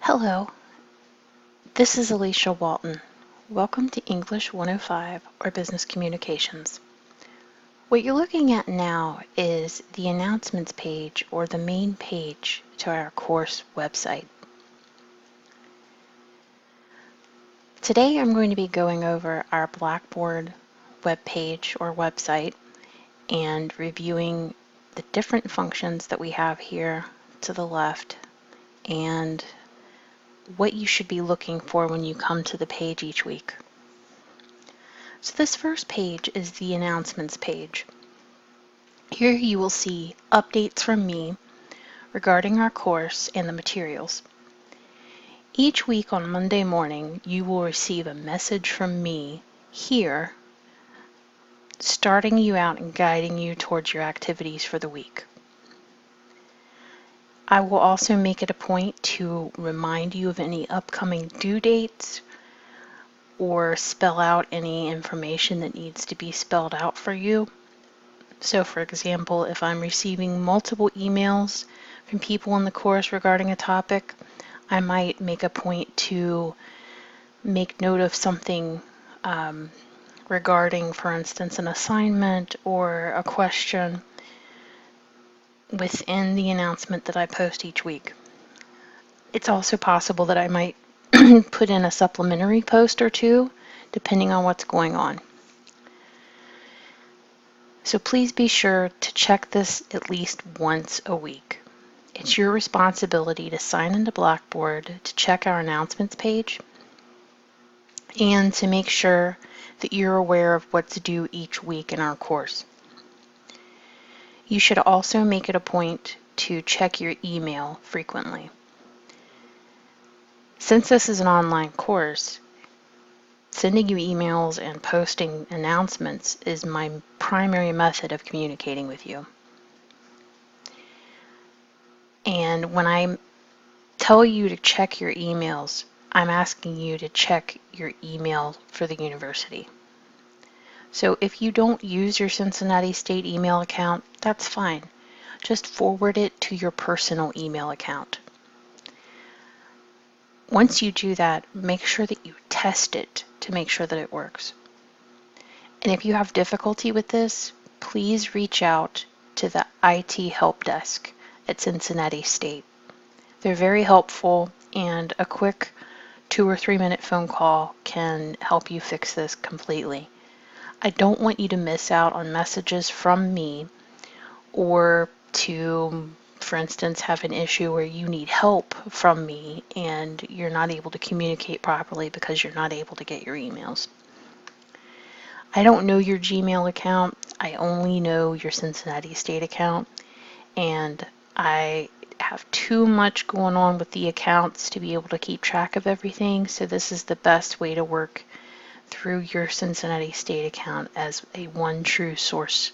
Hello, this is Alicia Walton. Welcome to English 105 or Business Communications. What you're looking at now is the announcements page or the main page to our course website. Today I'm going to be going over our Blackboard web page or website and reviewing the different functions that we have here to the left and what you should be looking for when you come to the page each week. So this first page is the announcements page. Here you will see updates from me regarding our course and the materials. Each week on Monday morning, you will receive a message from me here, starting you out and guiding you towards your activities for the week. I will also make it a point to remind you of any upcoming due dates or spell out any information that needs to be spelled out for you. So for example, if I'm receiving multiple emails from people in the course regarding a topic, I might make a point to make note of something regarding, for instance, an assignment or a question within the announcement that I post each week. It's also possible that I might put in a supplementary post or two, depending on what's going on. So please be sure to check this at least once a week. It's your responsibility to sign into Blackboard to check our announcements page and to make sure that you're aware of what's due each week in our course. You should also make it a point to check your email frequently. Since this is an online course, sending you emails and posting announcements is my primary method of communicating with you. And when I tell you to check your emails, I'm asking you to check your email for the university. So if you don't use your Cincinnati State email account, that's fine. Just forward it to your personal email account. Once you do that, make sure that you test it to make sure that it works. And if you have difficulty with this, please reach out to the IT help desk at Cincinnati State. They're very helpful, and a quick 2 or 3 minute phone call can help you fix this completely. I don't want you to miss out on messages from me or to, for instance, have an issue where you need help from me and you're not able to communicate properly because you're not able to get your emails. I don't know your Gmail account. I only know your Cincinnati State account, and I have too much going on with the accounts to be able to keep track of everything, so this is the best way to work through your Cincinnati State account as a one true source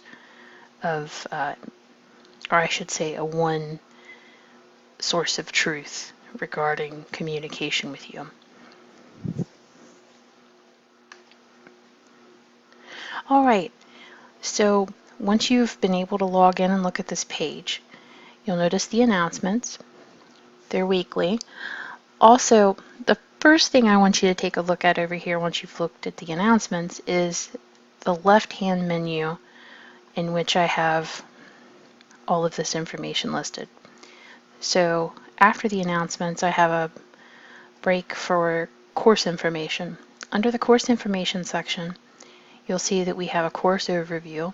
of, or I should say a one source of truth regarding communication with you. All right, so once you've been able to log in and look at this page, you'll notice the announcements. They're weekly. Also, the first thing I want you to take a look at over here once you've looked at the announcements is the left-hand menu in which I have all of this information listed. So after the announcements, I have a break for course information. Under the course information section, you'll see that we have a course overview,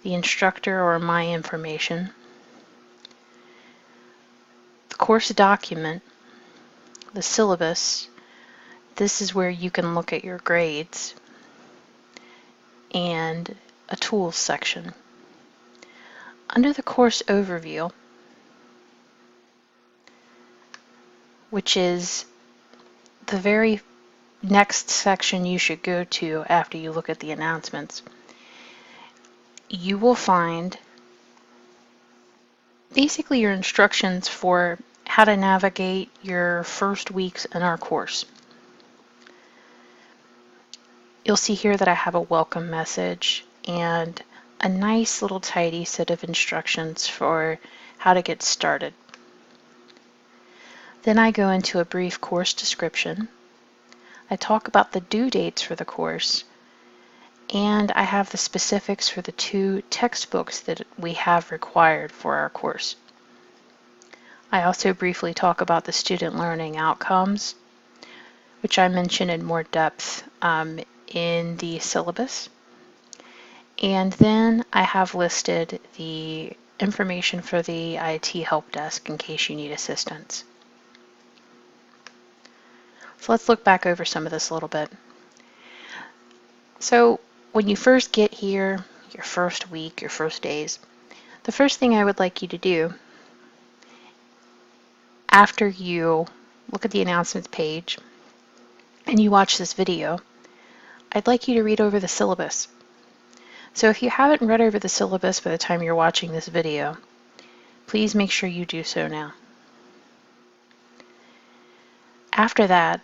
the instructor or my information, the course document, the syllabus. This is where you can look at your grades, and a tools section. Under the course overview, which is the very next section you should go to after you look at the announcements, you will find basically your instructions for how to navigate your first weeks in our course. You'll see here that I have a welcome message and a nice little tidy set of instructions for how to get started. Then I go into a brief course description. I talk about the due dates for the course, and I have the specifics for the 2 textbooks that we have required for our course. I also briefly talk about the student learning outcomes, which I mention in more depth in the syllabus. And then I have listed the information for the IT help desk in case you need assistance. So let's look back over some of this a little bit. So when you first get here, your first week, your first days, the first thing I would like you to do after you look at the announcements page and you watch this video, I'd like you to read over the syllabus. So if you haven't read over the syllabus by the time you're watching this video, please make sure you do so now. After that,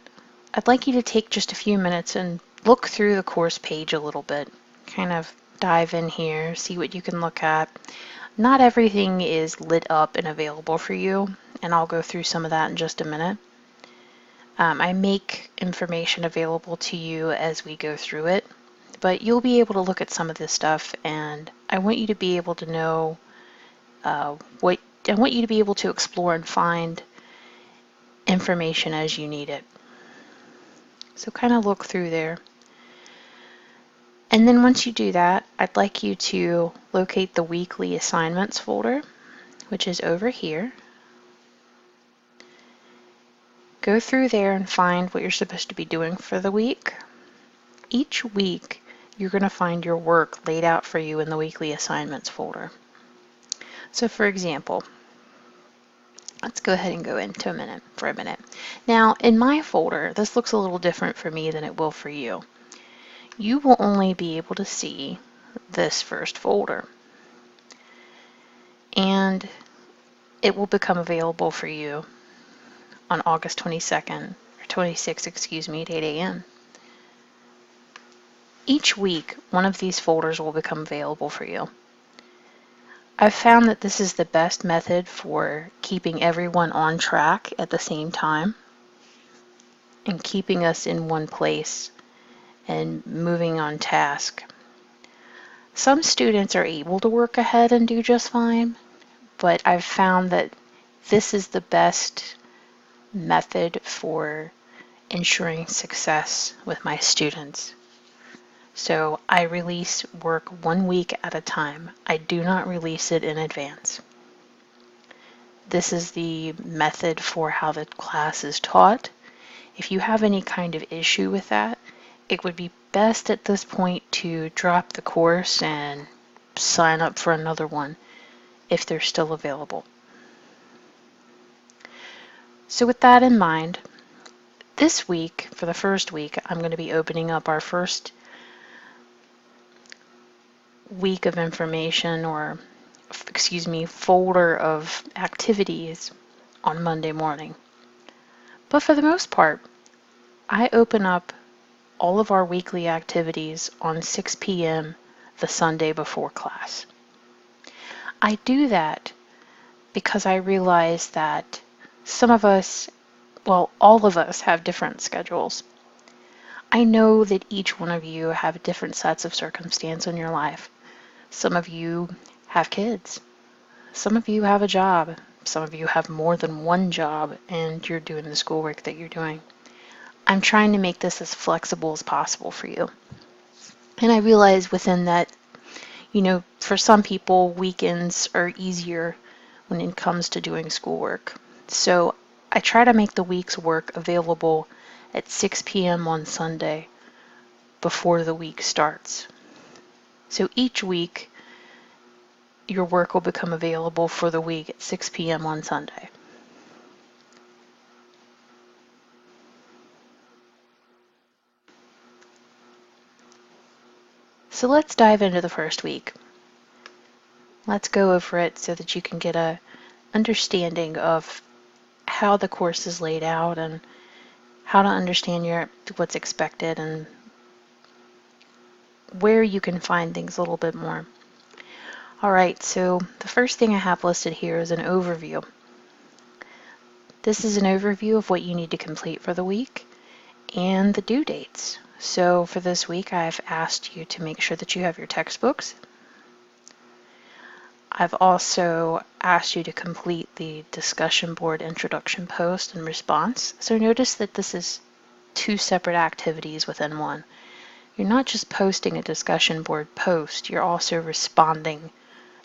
I'd like you to take just a few minutes and look through the course page a little bit. Kind of dive in here, see what you can look at. Not everything is lit up and available for you, and I'll go through some of that in just a minute. I make information available to you as we go through it, but you'll be able to look at some of this stuff, and I want you to be able to know I want you to be able to explore and find information as you need it. So kind of look through there. And then once you do that, I'd like you to locate the weekly assignments folder, which is over here. Go through there and find what you're supposed to be doing for the week. Each week, you're going to find your work laid out for you in the weekly assignments folder. So for example, let's go ahead and go into for a minute. Now, in my folder, this looks a little different for me than it will for you. You will only be able to see this first folder, and it will become available for you on August 22nd, or 26th, excuse me, at 8 a.m. Each week, one of these folders will become available for you. I've found that this is the best method for keeping everyone on track at the same time and keeping us in one place and moving on task. Some students are able to work ahead and do just fine, but I've found that this is the best method for ensuring success with my students. So I release work 1 week at a time. I do not release it in advance. This is the method for how the class is taught. If you have any kind of issue with that, it would be best at this point to drop the course and sign up for another one if they're still available. So with that in mind, this week, for the first week, I'm going to be opening up our first week of information, or excuse me, folder of activities on Monday morning. But for the most part, I open up all of our weekly activities on 6 p.m. the Sunday before class. I do that because I realize that some of us, well, all of us have different schedules. I know that each one of you have different sets of circumstance in your life. Some of you have kids. Some of you have a job. Some of you have more than one job and you're doing the schoolwork that you're doing. I'm trying to make this as flexible as possible for you. And I realize within that, for some people, weekends are easier when it comes to doing schoolwork. So I try to make the week's work available at 6 p.m. on Sunday before the week starts. So each week, your work will become available for the week at 6 p.m. on Sunday. So let's dive into the first week. Let's go over it so that you can get a understanding of how the course is laid out and how to understand what's expected and where you can find things a little bit more. Alright, so the first thing I have listed here is an overview. This is an overview of what you need to complete for the week and the due dates. So for this week, I've asked you to make sure that you have your textbooks. I've also asked you to complete the discussion board introduction post and response. So notice that this is two separate activities within one. You're not just posting a discussion board post, you're also responding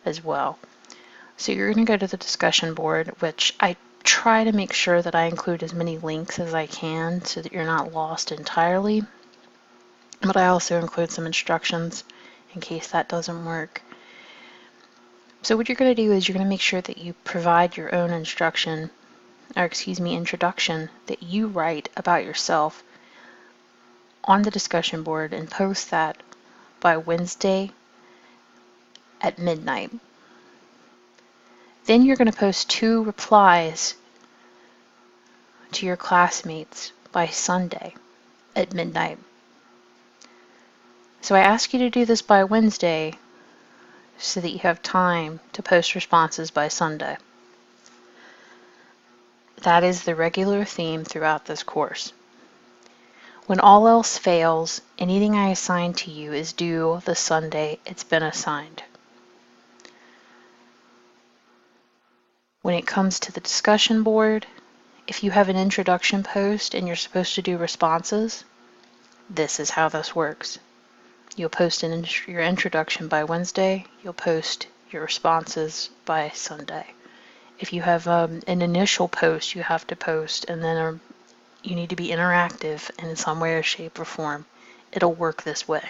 as well. So you're going to go to the discussion board, which I try to make sure that I include as many links as I can so that you're not lost entirely. But I also include some instructions in case that doesn't work. So what you're going to do is you're going to make sure that you provide your own introduction that you write about yourself on the discussion board and post that by Wednesday at midnight. Then you're going to post 2 replies to your classmates by Sunday at midnight. So I ask you to do this by Wednesday so that you have time to post responses by Sunday. That is the regular theme throughout this course. When all else fails, anything I assign to you is due the Sunday it's been assigned. When it comes to the discussion board, if you have an introduction post and you're supposed to do responses, this is how this works. You'll post your introduction by Wednesday, you'll post your responses by Sunday. If you have an initial post you have to post and then you need to be interactive in some way or shape or form, it'll work this way.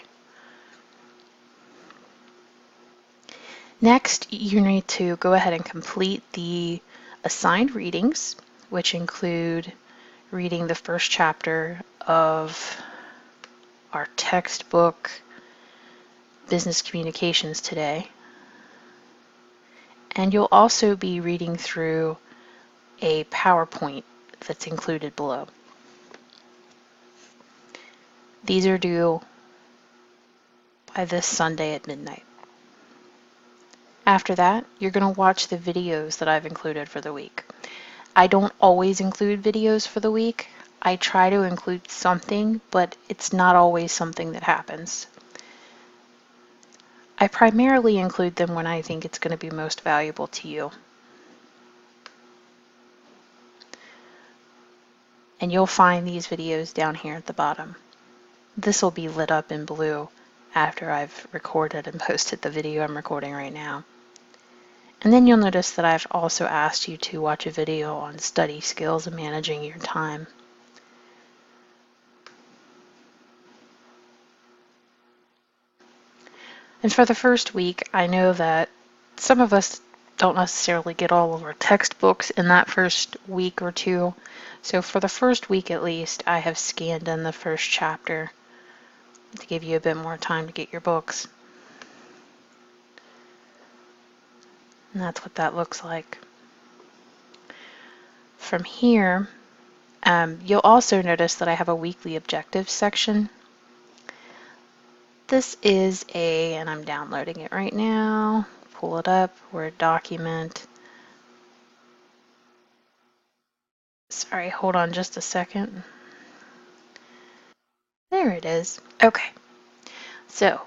Next, you need to go ahead and complete the assigned readings, which include reading the first chapter of our textbook, Business Communications today. And you'll also be reading through a PowerPoint that's included below. These are due by this Sunday at midnight. After that, you're going to watch the videos that I've included for the week. I don't always include videos for the week. I try to include something, but it's not always something that happens. I primarily include them when I think it's going to be most valuable to you. And you'll find these videos down here at the bottom. This will be lit up in blue after I've recorded and posted the video I'm recording right now. And then you'll notice that I've also asked you to watch a video on study skills and managing your time. And for the first week, I know that some of us don't necessarily get all of our textbooks in that first week or two. So for the first week at least, I have scanned in the first chapter to give you a bit more time to get your books. And that's what that looks like. From here, you'll also notice that I have a weekly objectives section. This is and I'm downloading it right now. Pull it up, Word document. Sorry, hold on just a second. There it is. Okay, so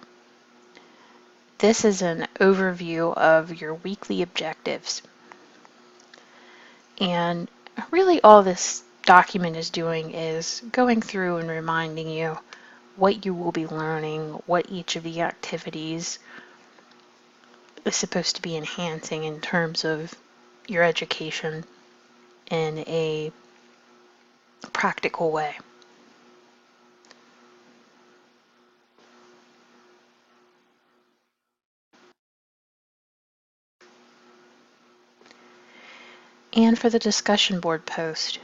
this is an overview of your weekly objectives. And really all this document is doing is going through and reminding you what you will be learning, what each of the activities is supposed to be enhancing in terms of your education in a practical way. And for the discussion board post,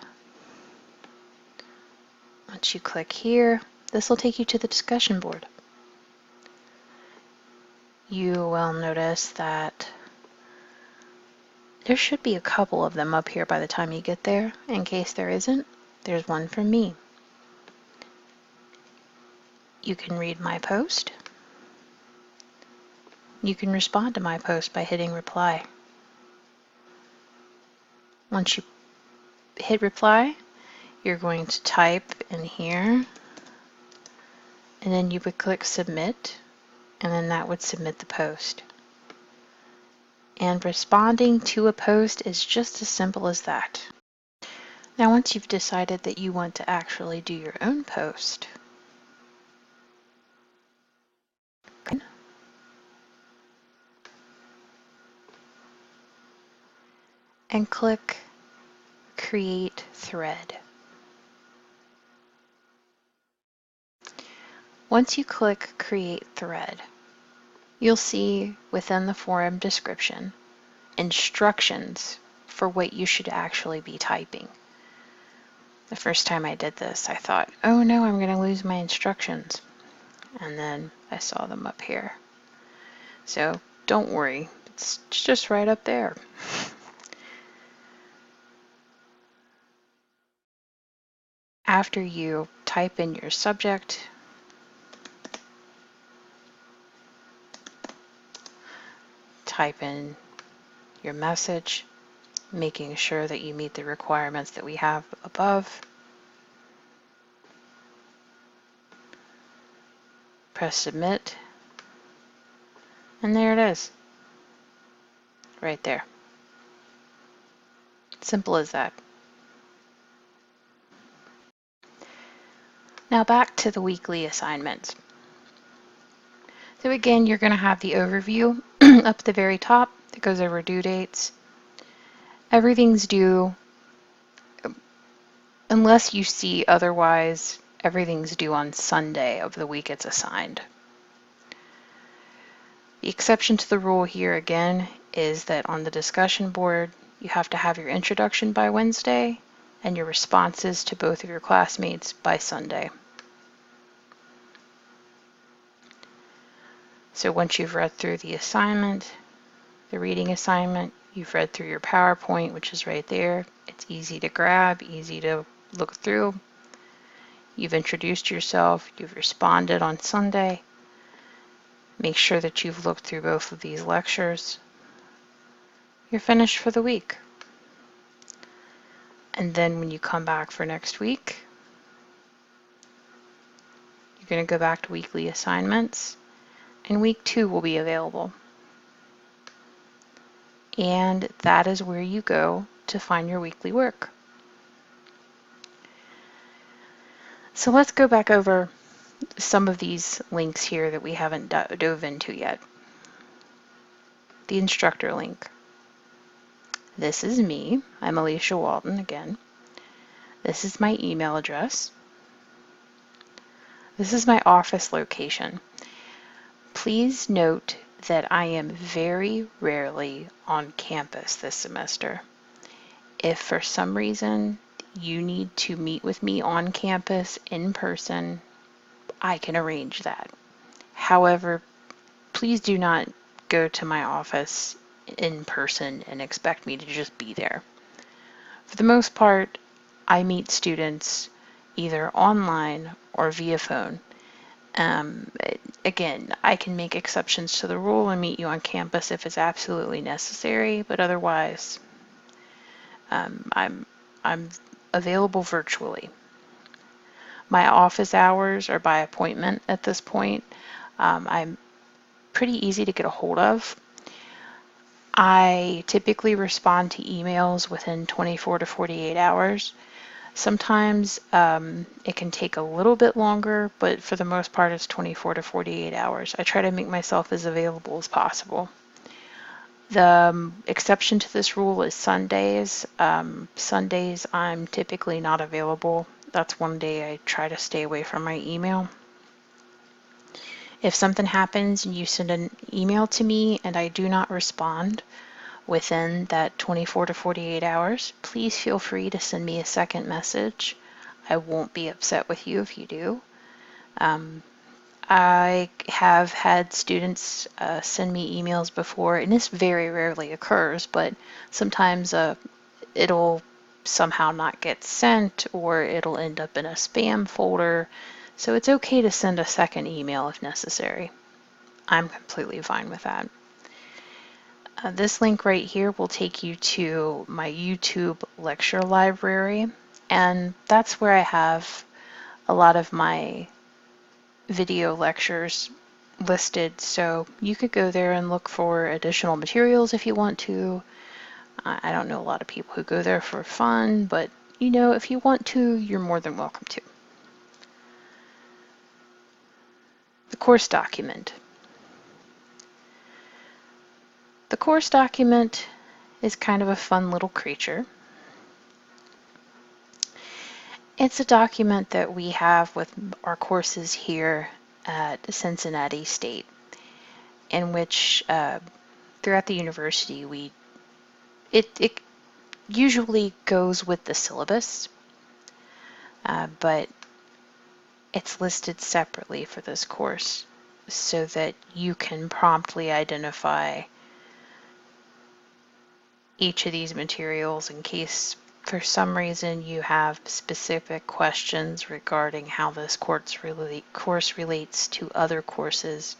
once you click here, this will take you to the discussion board. You will notice that there should be a couple of them up here by the time you get there. In case there isn't, there's one from me. You can read my post. You can respond to my post by hitting reply. Once you hit reply, you're going to type in here, and then you would click submit, and then that would submit the post. And responding to a post is just as simple as that. Now, once you've decided that you want to actually do your own post, and click Create Thread. Once you click Create Thread, you'll see within the forum description instructions for what you should actually be typing. The first time I did this, I thought, oh no, I'm going to lose my instructions. And then I saw them up here. So don't worry, it's just right up there. After you type in your subject, type in your message, making sure that you meet the requirements that we have above. Press submit, and there it is, right there. Simple as that. Now back to the weekly assignments. So again, you're going to have the overview up at the very top that goes over due dates. Everything's due, unless you see otherwise, everything's due on Sunday of the week it's assigned. The exception to the rule here again is that on the discussion board, you have to have your introduction by Wednesday and your responses to both of your classmates by Sunday. So once you've read through the assignment, the reading assignment, you've read through your PowerPoint, which is right there. It's easy to grab, easy to look through. You've introduced yourself, you've responded on Sunday. Make sure that you've looked through both of these lectures. You're finished for the week. And then when you come back for next week, you're going to go back to weekly assignments, and week 2 will be available. And that is where you go to find your weekly work. So let's go back over some of these links here that we haven't dove into yet. The instructor link. This is me. I'm Alicia Walton again. This is my email address. This is my office location. Please note that I am very rarely on campus this semester. If for some reason you need to meet with me on campus in person, I can arrange that. However, please do not go to my office in person and expect me to just be there. For the most part, I meet students either online or via phone. Again, I can make exceptions to the rule and meet you on campus if it's absolutely necessary, but otherwise, I'm available virtually. My office hours are by appointment at this point. I'm pretty easy to get a hold of. I typically respond to emails within 24 to 48 hours. Sometimes it can take a little bit longer, but for the most part it's 24 to 48 hours. I try to make myself as available as possible. The exception to this rule is Sundays. Sundays I'm typically not available. That's one day I try to stay away from my email. If something happens and you send an email to me and I do not respond within that 24 to 48 hours, please feel free to send me a second message. I won't be upset with you if you do. I have had students send me emails before, and this very rarely occurs, but sometimes it'll somehow not get sent, or it'll end up in a spam folder. So it's okay to send a second email if necessary. I'm completely fine with that. This link right here will take you to my YouTube lecture library, and that's where I have a lot of my video lectures listed. So you could go there and look for additional materials if you want to. I don't know a lot of people who go there for fun, but you know, if you want to, you're more than welcome to. The course document. The course document is kind of a fun little creature. It's a document that we have with our courses here at Cincinnati State, in which throughout the university it usually goes with the syllabus, but it's listed separately for this course so that you can promptly identify each of these materials in case for some reason you have specific questions regarding how this course relates to other courses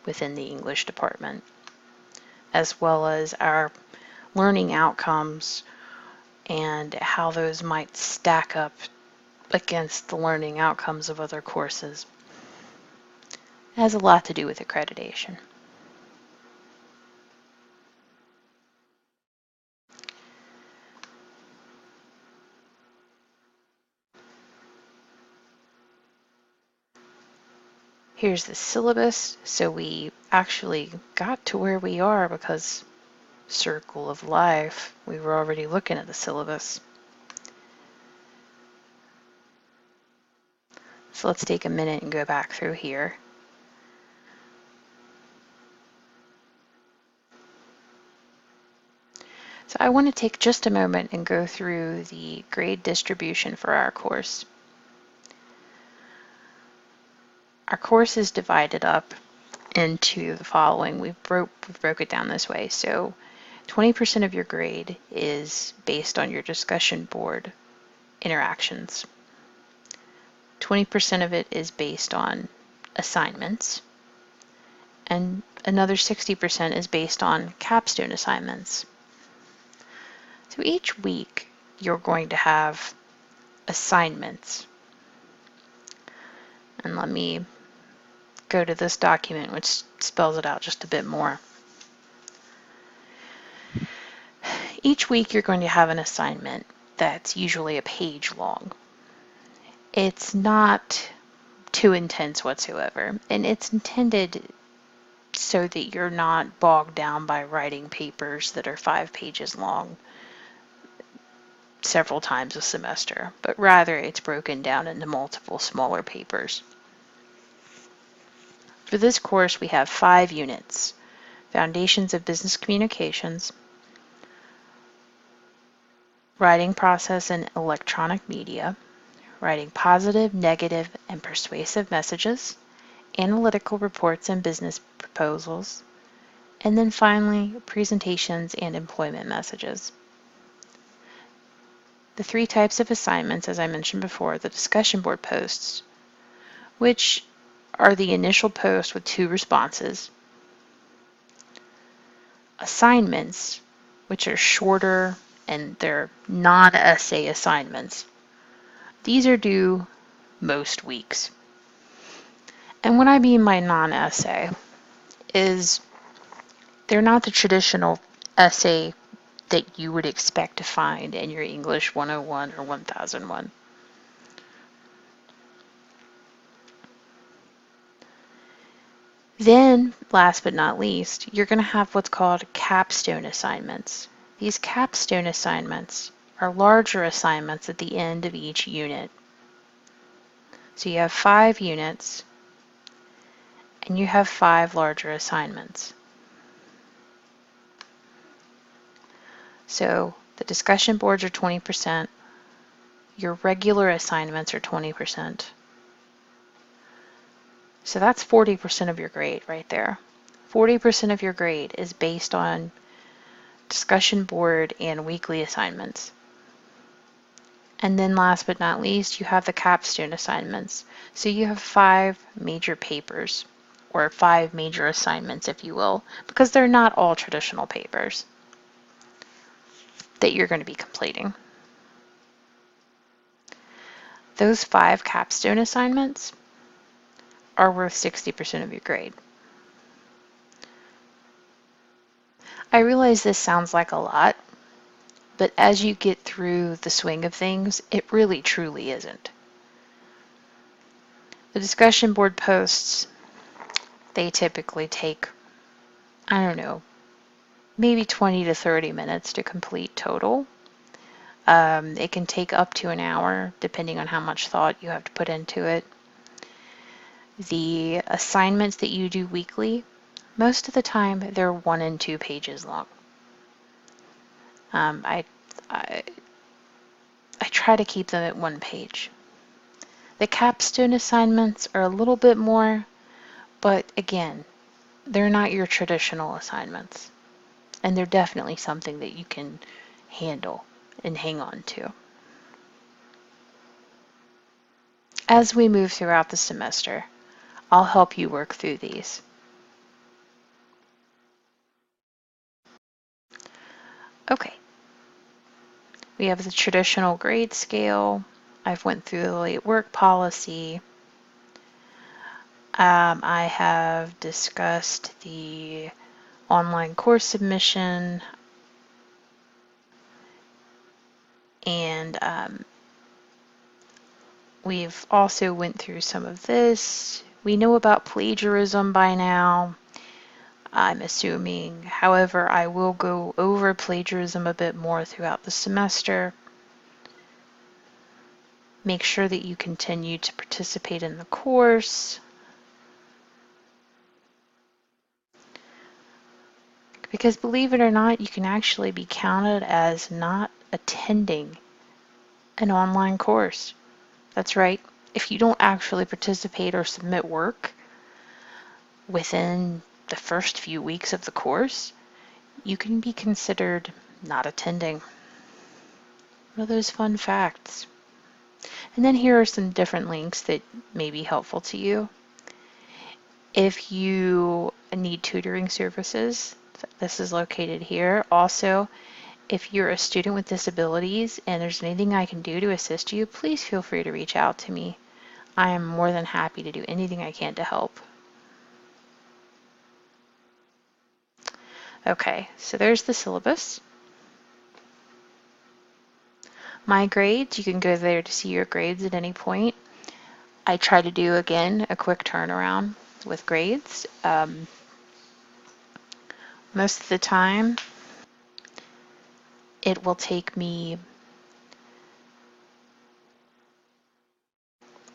within the English department, as well as our learning outcomes and how those might stack up against the learning outcomes of other courses. It has a lot to do with accreditation. Here's the syllabus. So we actually got to where we are because Circle of Life, we were already looking at the syllabus. So let's take a minute and go back through here. So I want to take just a moment and go through the grade distribution for our course. Our course is divided up into the following. We broke it down this way. So 20% of your grade is based on your discussion board interactions. 20% of it is based on assignments. And another 60% is based on capstone assignments. So each week you're going to have assignments. And let me go to this document, which spells it out just a bit more. Each week you're going to have an assignment that's usually a page long. It's not too intense whatsoever, and it's intended so that you're not bogged down by writing papers that are 5 pages long several times a semester, but rather it's broken down into multiple smaller papers. For this course, we have 5 units: Foundations of Business Communications, Writing Process and Electronic Media, Writing Positive, Negative, and Persuasive Messages, Analytical Reports and Business Proposals, and then finally, Presentations and Employment Messages. The 3 types of assignments, as I mentioned before: the discussion board posts, which are the initial post with 2 responses; assignments, which are shorter and they're non-essay assignments. These are due most weeks. And what I mean by non-essay is they're not the traditional essay that you would expect to find in your English 101 or 1001. Then, last but not least, you're going to have what's called capstone assignments. These capstone assignments are larger assignments at the end of each unit. So you have 5 units, and you have 5 larger assignments. So the discussion boards are 20%, your regular assignments are 20%. So that's 40% of your grade right there. 40% of your grade is based on discussion board and weekly assignments. And then last but not least, you have the capstone assignments. So you have 5 major papers or 5 major assignments, if you will, because they're not all traditional papers that you're going to be completing. Those 5 capstone assignments are worth 60% of your grade. I realize this sounds like a lot, but as you get through the swing of things, it really truly isn't. The discussion board posts, they typically take, I don't know, maybe 20 to 30 minutes to complete total. It can take up to an hour, depending on how much thought you have to put into it. The assignments that you do weekly, most of the time, they're 1 and 2 pages long. I try to keep them at 1 page. The capstone assignments are a little bit more, but again, they're not your traditional assignments. And they're definitely something that you can handle and hang on to. As we move throughout the semester, I'll help you work through these. Okay. We have the traditional grade scale. I've went through the late work policy. I have discussed the online course submission, and we've also went through some of this. We know about plagiarism by now, I'm assuming. However, I will go over plagiarism a bit more throughout the semester. Make sure that you continue to participate in the course. Because believe it or not, you can actually be counted as not attending an online course. That's right. If you don't actually participate or submit work within the first few weeks of the course, you can be considered not attending. One of those fun facts. And then here are some different links that may be helpful to you. If you need tutoring services, this is located here. Also, if you're a student with disabilities and there's anything I can do to assist you, please feel free to reach out to me. I am more than happy to do anything I can to help. Okay, so there's the syllabus. My grades, you can go there to see your grades at any point. I try to do, again, a quick turnaround with grades. Most of the time, it will take me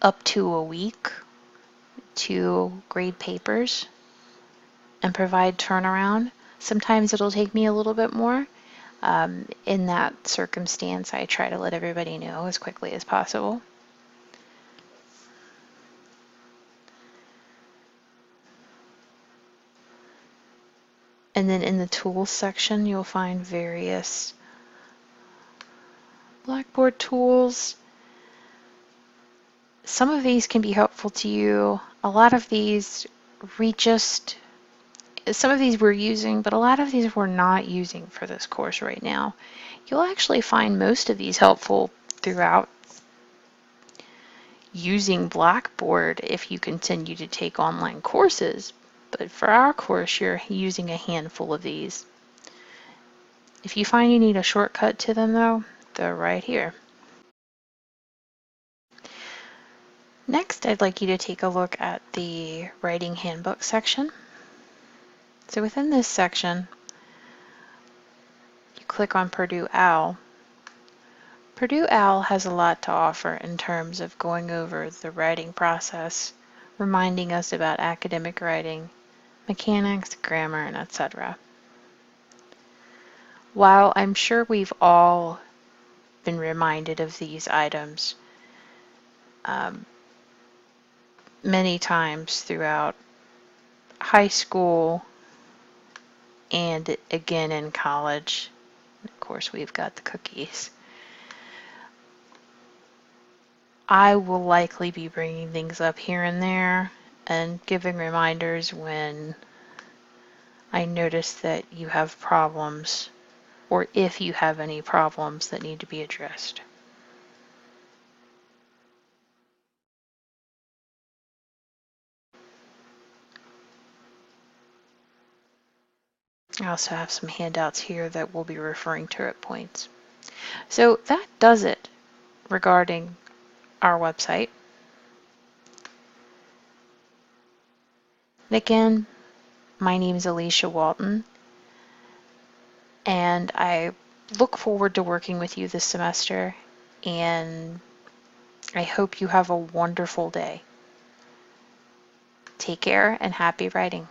up to a week to grade papers and provide turnaround. Sometimes it'll take me a little bit more. In that circumstance, I try to let everybody know as quickly as possible. And then in the tools section, you'll find various Blackboard tools. Some of these can be helpful to you. A lot of these some of these we're using, but a lot of these we're not using for this course right now. You'll actually find most of these helpful throughout using Blackboard if you continue to take online courses. But for our course, you're using a handful of these. If you find you need a shortcut to them though, they're right here. Next, I'd like you to take a look at the writing handbook section. So within this section, you click on Purdue OWL. Purdue OWL has a lot to offer in terms of going over the writing process, reminding us about academic writing, mechanics, grammar, and etc. While I'm sure we've all been reminded of these items many times throughout high school and again in college, of course we've got the cookies, I will likely be bringing things up here and there and giving reminders when I notice that you have problems, or if you have any problems that need to be addressed. I also have some handouts here that we'll be referring to at points. So that does it regarding our website. And again, my name is Alicia Walton, and I look forward to working with you this semester, and I hope you have a wonderful day. Take care and happy writing.